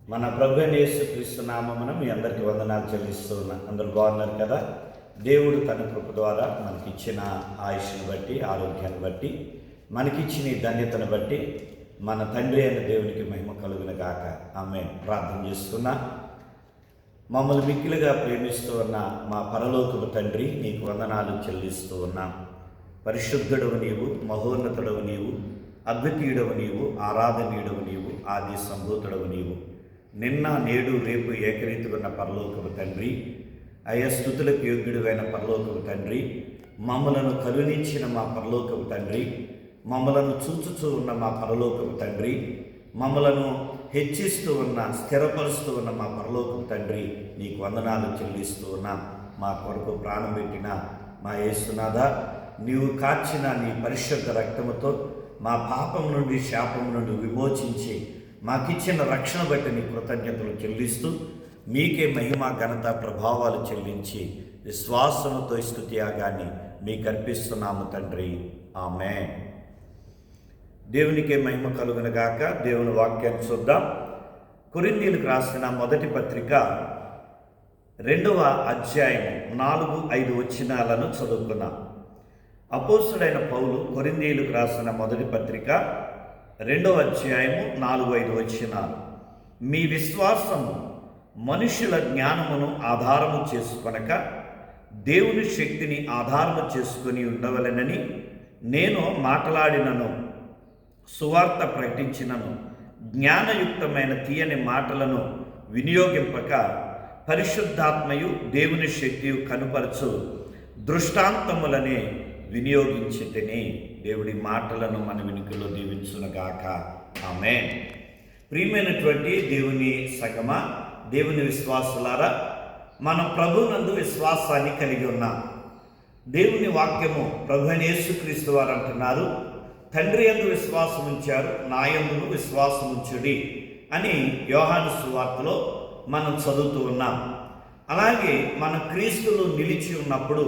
మన ప్రభువైన యేసుక్రీస్తు నామమున మీ అందరికీ వందనాలు చెల్లిస్తూ ఉన్నా. అందరూ బాగున్నారు కదా? దేవుడు తన కృప ద్వారా మనకిచ్చిన ఆయుష్ని బట్టి, ఆరోగ్యాన్ని బట్టి, మనకిచ్చిన ఈ ధన్యతను బట్టి మన తండ్రి అయిన దేవునికి మహిమ కలుగును గాక. ఆమేన్. ప్రార్థన చేస్తున్నా. మమ్మల్ని మిక్కిలుగా ప్రేమిస్తూ ఉన్న మా పరలోకపు తండ్రి, నీకు వందనాలు చెల్లిస్తూ ఉన్నాం. పరిశుద్ధుడవు నీవు, మహోన్నతుడవు నీవు, అద్వితీయుడవు నీవు, ఆరాధనీయుడవు నీవు, ఆది సంభూతుడవు నీవు. నిన్న నేడు రేపు ఏకరీతిగా పరలోకపు తండ్రి, అయ్యా స్తుతులకు యోగ్యుడువైన పరలోకపు తండ్రి, మమ్మలను కరుణించిన మా పరలోకపు తండ్రి, మమ్మలను చూచుచూ ఉన్న మా పరలోకపు తండ్రి, మమ్మలను హెచ్చిస్తూ ఉన్న, స్థిరపరుస్తూ ఉన్న మా పరలోకపు తండ్రి, నీకు వందనాలు చెల్లిస్తూ ఉన్నాం. మా కొరకు ప్రాణం పెట్టిన మా యేసునాథ, నీవు కార్చిన నీ పరిశుద్ధ రక్తముతో మా పాపం నుండి, శాపం నుండి విమోచించి మాకిచ్చిన రక్షణ బట్టి నీ కృతజ్ఞతలు చెల్లిస్తూ, మీకే మహిమ, ఘనత, ప్రభావాలు చెల్లించి విశ్వాసముతో స్తుతియాగాన్ని మీకు అర్పిస్తున్నాము తండ్రి. ఆమేన్. దేవునికే మహిమ కలుగునుగాక. దేవుని వాక్యాన్ని చూద్దాం. కొరింథీయులకు రాసిన మొదటి పత్రిక 2వ అధ్యాయము 4-5 వచనాలను చదువుకున్నాం. అపోస్తుడైన పౌలు కొరింథీయులకు రాసిన మొదటి పత్రిక 2వ అధ్యాయము 4-5 వచనాలు. మీ విశ్వాసము మనుషుల జ్ఞానమును ఆధారము చేసుకొనక దేవుని శక్తిని ఆధారము చేసుకొని ఉండవలెనని నేను మాట్లాడినను, సువార్త ప్రకటించినను, జ్ఞానయుక్తమైన తీయని మాటలను వినియోగింపక పరిశుద్ధాత్మయు దేవుని శక్తియు కనుపరచు దృష్టాంతములనే వినియోగించితిని. దేవుడి మాటలను మన వినికిలో దీవించునుగాక. ఆమేన్. ప్రియమైనటువంటి దేవుని సగమ, దేవుని విశ్వాసులారా, మన ప్రభునందు విశ్వాసాన్ని కలిగి ఉన్నాం. దేవుని వాక్యము ప్రభువైన యేసుక్రీస్తు వారు అంటున్నారు, తండ్రి యందు విశ్వాసం ఉంచారు, నా యందును విశ్వాసం ఉంచుడి అని యోహాను సువార్తలో మనం చదువుతూ ఉన్నాం. అలాగే మన క్రీస్తులో నిలిచి ఉన్నప్పుడు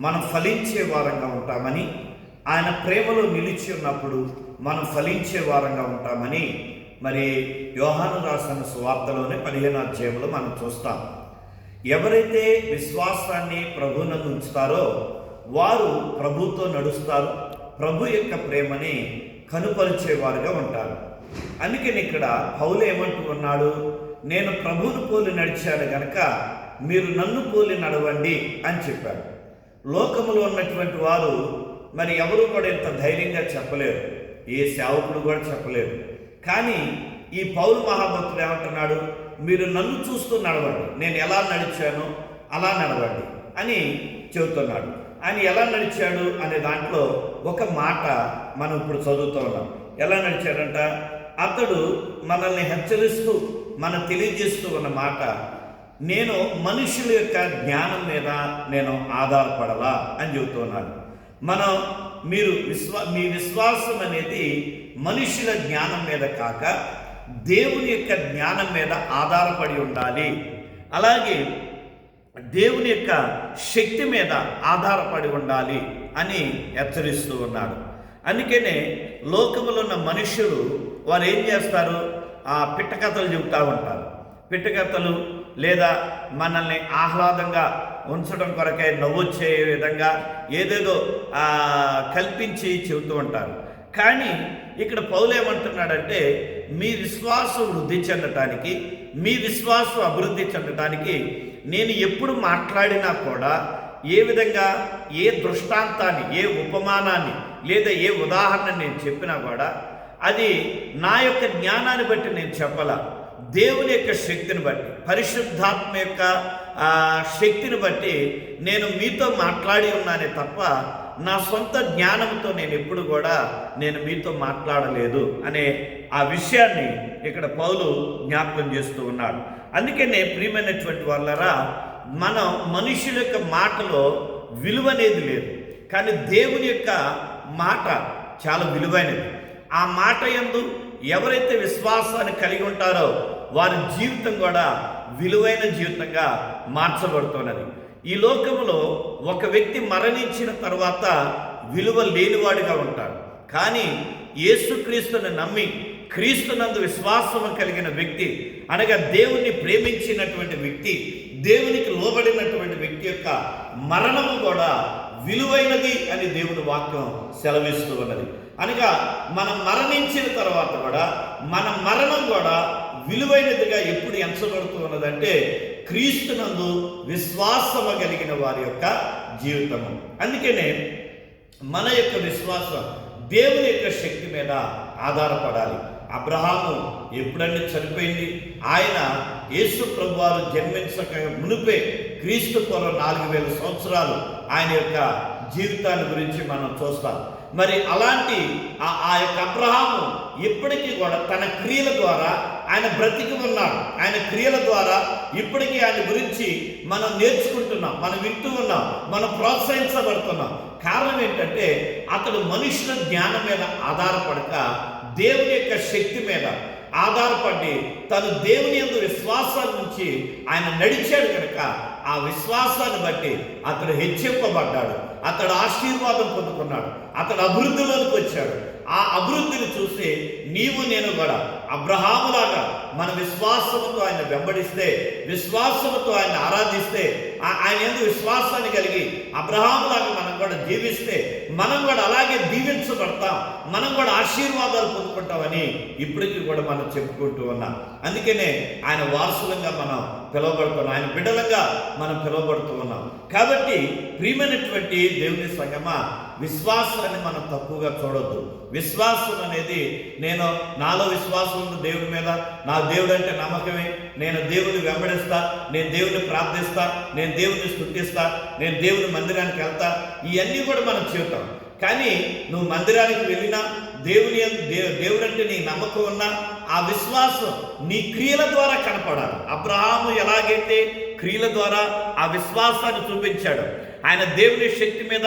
మనం ఫలించే వారంగా ఉంటామని, ఆయన ప్రేమలో నిలిచి ఉన్నప్పుడు మనం ఫలించే వారంగా ఉంటామని మరి యోహాను రాసిన సువార్తలోనే 15వ అధ్యాయంలో మనం చూస్తాం. ఎవరైతే విశ్వాసాన్ని ప్రభువునందు ఉంచుతారో వారు ప్రభువుతో నడుస్తారు, ప్రభు యొక్క ప్రేమని కనుపరిచేవారుగా ఉంటారు. అందుకని ఇక్కడ పౌలు ఏమంటూ ఉన్నాడు, నేను ప్రభువును పోలి నడిచాను గనక మీరు నన్ను పోలి నడవండి అని చెప్పాడు. లోకములో ఉన్నటువంటి వారు మరి ఎవరు కూడా ఇంత ధైర్యంగా చెప్పలేరు, ఏ సేవకుడు కూడా చెప్పలేరు. కానీ ఈ పౌలు మహాభక్తుడు ఏమంటున్నాడు, మీరు నన్ను చూస్తూ నడవండి, నేను ఎలా నడిచానో అలా నడవండి అని చెబుతున్నాడు. ఆయన ఎలా నడిచాడు అనే దాంట్లో ఒక మాట మనం ఇప్పుడు చదువుతూ ఉన్నాం. ఎలా నడిచాడంట, అతడు మనల్ని హెచ్చరిస్తూ మనం తెలియజేస్తూ ఉన్న మాట, నేను మనుషుల యొక్క జ్ఞానం మీద నేను ఆధారపడలా అని చెబుతున్నాడు. మీ విశ్వాసం అనేది మనుషుల జ్ఞానం మీద కాక దేవుని యొక్క జ్ఞానం మీద ఆధారపడి ఉండాలి. అలాగే దేవుని యొక్క శక్తి మీద ఆధారపడి ఉండాలి అని హెచ్చరిస్తూ ఉన్నాడు. అందుకనే లోకములో ఉన్న మనుషులు వారు ఏం చేస్తారు, ఆ పిట్టకథలు చెబుతూ ఉంటారు. పిట్టకథలు లేదా మనల్ని ఆహ్లాదంగా ఉంచడం కొరకై నవ్వొచ్చే విధంగా ఏదేదో కల్పించి చెబుతూ ఉంటారు. కానీ ఇక్కడ పౌలు ఏమంటున్నాడంటే, మీ విశ్వాసం వృద్ధి చెందటానికి, మీ విశ్వాసం అభివృద్ధి చెందటానికి నేను ఎప్పుడు మాట్లాడినా కూడా ఏ విధంగా, ఏ దృష్టాంతాన్ని, ఏ ఉపమానాన్ని లేదా ఏ ఉదాహరణ నేను చెప్పినా కూడా అది నా యొక్క జ్ఞానాన్ని బట్టి నేను చెప్పాల, దేవుని యొక్క శక్తిని బట్టి, పరిశుద్ధాత్మ యొక్క శక్తిని బట్టి నేను మీతో మాట్లాడి ఉన్నానే తప్ప నా సొంత జ్ఞానంతో నేను ఎప్పుడు కూడా నేను మీతో మాట్లాడలేదు అనే ఆ విషయాన్ని ఇక్కడ పౌలు జ్ఞాపకం చేస్తూ ఉన్నాడు. అందుకనే ప్రియమైనటువంటి వాళ్ళరా, మనం మనుషుల యొక్క మాటలో విలువ అనేది లేదు, కానీ దేవుని యొక్క మాట చాలా విలువైనది. ఆ మాట యందు ఎవరైతే విశ్వాసాన్ని కలిగి ఉంటారో వారి జీవితం కూడా విలువైన జీవితంగా మార్చబడుతున్నది. ఈ లోకంలో ఒక వ్యక్తి మరణించిన తర్వాత విలువ లేనివాడిగా ఉంటాడు. కానీ యేసుక్రీస్తుని నమ్మి క్రీస్తునందు విశ్వాసము కలిగిన వ్యక్తి, అనగా దేవుణ్ణి ప్రేమించినటువంటి వ్యక్తి, దేవునికి లోబడినటువంటి వ్యక్తి యొక్క మరణము కూడా విలువైనది అని దేవుని వాక్యం సెలవిస్తూ ఉన్నది. అనగా మనం మరణించిన తర్వాత కూడా మన మరణం కూడా విలువైనదిగా ఎప్పుడు ఎంచబడుతూ ఉన్నదంటే క్రీస్తునందు విశ్వాసము కలిగిన వారి యొక్క జీవితము. అందుకనే మన యొక్క విశ్వాసం దేవుని యొక్క శక్తి మీద ఆధారపడాలి. అబ్రహాము ఎప్పుడంటే చనిపోయింది, ఆయన యేసు ప్రభువారు జన్మించక మునిపే క్రీస్తు పూర్వం 4000 సంవత్సరాలు ఆయన యొక్క జీవితాన్ని గురించి మనం చూస్తాం. మరి అలాంటి ఆ యొక్క అబ్రహాము ఇప్పటికీ కూడా తన క్రియల ద్వారా ఆయన బ్రతికి ఉన్నాడు. ఆయన క్రియల ద్వారా ఇప్పటికీ ఆయన గురించి మనం నేర్చుకుంటున్నాం, మనం వింటూ ఉన్నాం, మనం ప్రోత్సహించబడుతున్నాం. కారణం ఏంటంటే అతడు మనుషుల జ్ఞానం మీద ఆధారపడక దేవుని యొక్క శక్తి మీద ఆధారపడి తను దేవుని యందు విశ్వాసాన్ని నుంచి ఆయన నడిచాడు కనుక ఆ విశ్వాసాన్ని బట్టి అతడు హెచ్చింపబడ్డాడు, అతడు ఆశీర్వాదం పొందుకున్నాడు, అతడు అభివృద్ధిలోకి వచ్చాడు. ఆ అభివృద్ధిని చూసి నీవు నేను కూడా అబ్రహాములాగా మన విశ్వాసముతో ఆయన వెంబడిస్తే, విశ్వాసముతో ఆయన ఆరాధిస్తే, ఆయన యందు విశ్వాసాన్ని కలిగి అబ్రహాములాగా మనం కూడా జీవిస్తే మనం కూడా అలాగే దీవించబడతాం, మనం కూడా ఆశీర్వాదాలు పొందుకుంటామని ఇప్పటికీ కూడా మనం చెప్పుకుంటూ ఉన్నాం. అందుకనే ఆయన వారసులంగా మనం పిలువబడుతున్నాం, ఆయన బిడ్డలంగా మనం పిలువబడుతూ ఉన్నాం. కాబట్టి ప్రియమైనటువంటి దేవుని సంగమా, విశ్వాసాన్ని మనం తక్కువగా చూడొద్దు. విశ్వాసం అనేది నాలో విశ్వాసం ఉంది దేవుడి మీద, నా దేవుడు అంటే నమ్మకమే, నేను దేవుని వెంబడిస్తా, నేను దేవుని ప్రార్థిస్తా, నేను దేవుని స్తుతిస్తా, నేను దేవుని మందిరానికి వెళ్తా, ఇవన్నీ కూడా మనం చెబుతాం. కానీ నువ్వు మందిరానికి వెళ్ళినా, దేవుడు అంటే నీ నమ్మకం ఉన్నా ఆ విశ్వాసం నీ క్రియల ద్వారా కనపడాలి. అబ్రహాము ఎలాగైతే క్రియల ద్వారా ఆ విశ్వాసాన్ని చూపించాడు, ఆయన దేవుని శక్తి మీద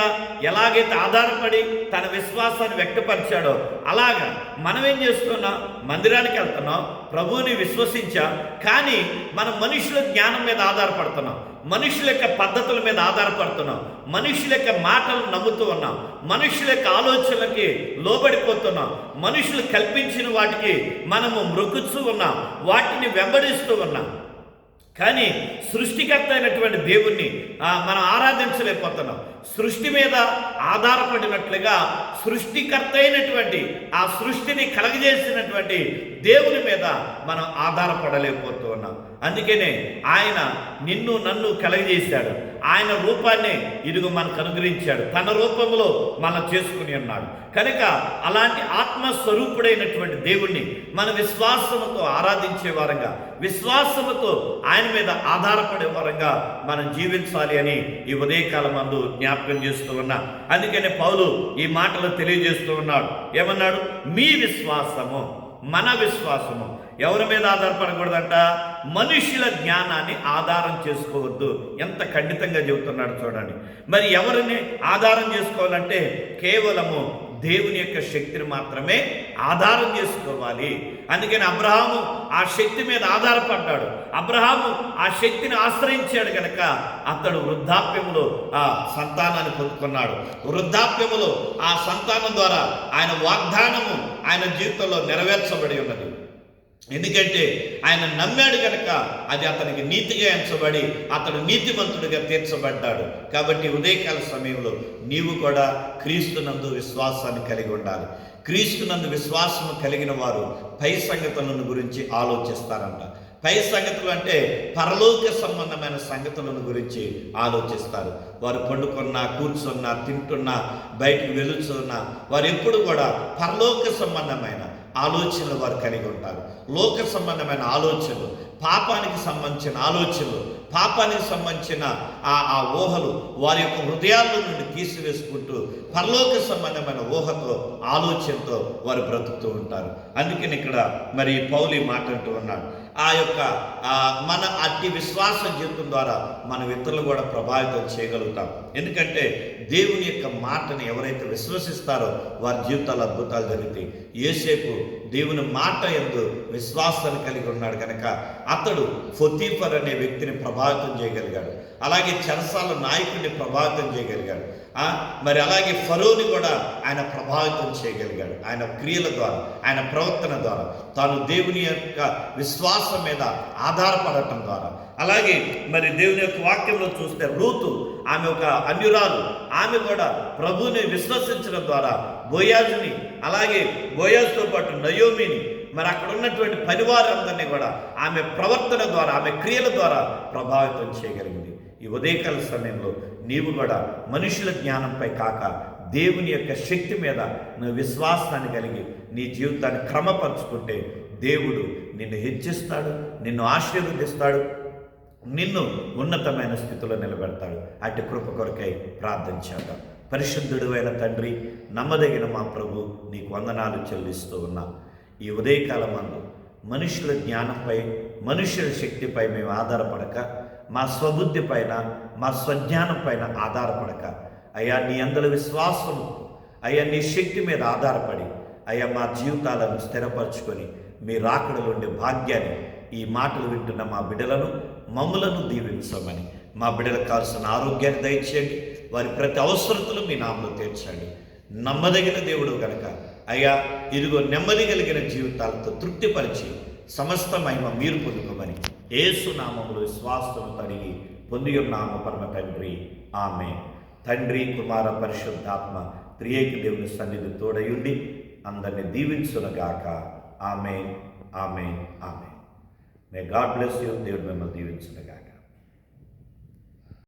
ఎలాగైతే ఆధారపడి తన విశ్వాసాన్ని వ్యక్తపరిచాడో అలాగా మనం ఏం చేస్తున్నాం, మందిరానికి వెళ్తున్నాం, ప్రభువుని విశ్వసించాం, కానీ మనం మనుషుల జ్ఞానం మీద ఆధారపడుతున్నాం, మనుషుల యొక్క పద్ధతుల మీద ఆధారపడుతున్నాం, మనుషుల యొక్క మాటలు నమ్ముతూ ఉన్నాం, మనుషుల యొక్క ఆలోచనలకి లోబడిపోతున్నాం, మనుషులు కల్పించిన వాటికి మనము మ్రొక్కుతూ ఉన్నాం, వాటిని వెంబడిస్తూ ఉన్నాం. కానీ సృష్టికర్త అయినటువంటి దేవుణ్ణి మనం ఆరాధించలేకపోతున్నాం. సృష్టి మీద ఆధారపడినట్లుగా సృష్టికర్త అయినటువంటి ఆ సృష్టిని కలగజేసినటువంటి దేవుని మీద మనం ఆధారపడలేకపోతూ ఉన్నాం. అందుకనే ఆయన నిన్ను నన్ను కలగజేశాడు, ఆయన రూపాన్ని ఇదిగో మనకు అనుగ్రహించాడు, తన రూపంలో మనం చేసుకుని ఉన్నాడు. కనుక అలాంటి ఆత్మస్వరూపుడైనటువంటి దేవుణ్ణి మన విశ్వాసముతో ఆరాధించే వారంగా, విశ్వాసముతో ఆయన మీద ఆధారపడే వారంగా మనం జీవించాలి అని ఈ ఉదయకాలం మందు జ్ఞాపకం చేస్తూ ఉన్నా. అందుకనే పౌలు ఈ మాటలు తెలియజేస్తూ ఉన్నాడు. ఏమన్నాడు? మీ విశ్వాసము, మన విశ్వాసము ఎవరి మీద ఆధారపడకూడదంట? మనుషుల జ్ఞానాన్ని ఆధారం చేసుకోవద్దు. ఎంత ఖండితంగా చెబుతున్నాడు చూడండి. మరి ఎవరిని ఆధారం చేసుకోవాలంటే కేవలము దేవుని యొక్క శక్తిని మాత్రమే ఆధారం చేసుకోవాలి. అందుకని అబ్రహాము ఆ శక్తి మీద ఆధారపడ్డాడు, అబ్రహాము ఆ శక్తిని ఆశ్రయించాడు కనుక అతడు వృద్ధాప్యములో ఆ సంతానాన్ని పొందుకున్నాడు. వృద్ధాప్యములో ఆ సంతానం ద్వారా ఆయన వాగ్దానము ఆయన జీవితంలో నెరవేర్చబడి ఉన్నది. ఎందుకంటే ఆయన నమ్మాడు కనుక అది అతనికి నీతిగా ఎంచబడి అతడు నీతిమంతుడిగా తీర్చబడ్డాడు. కాబట్టి ఉదయకాల సమయంలో నీవు కూడా క్రీస్తునందు విశ్వాసాన్ని కలిగి ఉండాలి. క్రీస్తునందు విశ్వాసము కలిగిన వారు పై సంగతులను గురించి ఆలోచిస్తారంట. పై సంగతులు అంటే పరలోక సంబంధమైన సంగతులను గురించి ఆలోచిస్తారు. వారు పండుకున్నా, కూర్చున్నా, తింటున్నా, బయటికి వెలుచున్నా వారు ఎప్పుడు కూడా పరలోక సంబంధమైన ఆలోచనలు వారు కలిగి ఉంటారు. లోక సంబంధమైన ఆలోచనలు, పాపానికి సంబంధించిన ఆలోచనలు, పాపానికి సంబంధించిన ఆ ఊహలు వారి యొక్క హృదయాల్లో నుండి తీసివేసుకుంటూ పరలోక సంబంధమైన ఊహతో, ఆలోచనతో వారు బ్రతుకుతూ ఉంటారు. అందుకని ఇక్కడ మరి పౌలు మాట అంటూ ఉన్నాడు, ఆ యొక్క మన అట్టి విశ్వాస జీవితం ద్వారా మనం ఇతరులు కూడా ప్రభావితం చేయగలుగుతాం. ఎందుకంటే దేవుని యొక్క మాటని ఎవరైతే విశ్వసిస్తారో వారి జీవితాలు అద్భుతాలు జరుగుతాయి. యోసేపు దేవుని మాట యందు విశ్వాసాన్ని కలిగి ఉన్నాడు కనుక అతడు పొతీఫర్ అనే వ్యక్తిని ప్రభావితం ప్రభావితం చేయగలిగాడు. అలాగే చెరసాల నాయకుడిని ప్రభావితం చేయగలిగాడు. మరి అలాగే ఫరోని కూడా ఆయన ప్రభావితం చేయగలిగాడు. ఆయన క్రియల ద్వారా, ఆయన ప్రవర్తన ద్వారా, తాను దేవుని యొక్క విశ్వాసం మీద ఆధారపడటం ద్వారా. అలాగే మరి దేవుని యొక్క వాక్యంలో చూస్తే రూతు, ఆమె ఒక అన్యురాలు, ఆమె కూడా ప్రభువుని విశ్వసించడం ద్వారా బోయాజుని, అలాగే బోయాజుతో పాటు నయోమిని, మరి అక్కడ ఉన్నటువంటి పనివారందరినీ కూడా ఆమె ప్రవర్తన ద్వారా, ఆమె క్రియల ద్వారా ప్రభావితం చేయగలిగింది. ఈ ఉదయకాల సమయంలో నీవు కూడా మనుషుల జ్ఞానంపై కాక దేవుని యొక్క శక్తి మీద నువ్వు విశ్వాసాన్ని కలిగి నీ జీవితాన్ని క్రమపరుచుకుంటే దేవుడు నిన్ను హెచ్చిస్తాడు, నిన్ను ఆశీర్వదిస్తాడు, నిన్ను ఉన్నతమైన స్థితిలో నిలబెడతాడు. అట్టి కృప కొరకై ప్రార్థన చేద్దాం. పరిశుద్ధుడు అయిన తండ్రి, నమ్మదగిన మా ప్రభు, నీకు వందనాలు చెల్లిస్తూ ఉన్నా. ఈ ఉదయకాలమందు మనుషుల జ్ఞానంపై, మనుషుల శక్తిపై మేము ఆధారపడక, మా స్వబుద్ధి పైన, మా స్వజ్ఞానం పైన ఆధారపడక, అయ్యా నీ అందరి విశ్వాసము, అయ్యా నీ శక్తి మీద ఆధారపడి, అయ్యా మా జీవితాలను స్థిరపరచుకొని మీ రాకడలో ఉండే భాగ్యాన్ని ఈ మాటలు వింటున్న మా బిడ్డలను, మమ్ములను దీవించమని, మా బిడ్డలకు కావాల్సిన ఆరోగ్యాన్ని దయచేయండి, వారి ప్రతి అవసరతలు మీ నామములో తీర్చండి. నమ్మదగిన దేవుడు కనుక అయ్యా ఇదిగో నెమ్మది కలిగిన జీవితాలతో తృప్తిపరిచి సమస్త మహిమ మీరు పొందుకోమని యేసు నామములో విశ్వాసముతో అడిగి పొంది ఉన్నాము పరమ తండ్రి, ఆమేన్. తండ్రి, కుమార, పరిశుద్ధాత్మ త్రియేక దేవుని సన్నిధి తోడయుండి అందరిని దీవించునుగాక. Amen, amen, amen. May God bless you. దేవుడు మిమ్మల్ని దీవించునుగాక.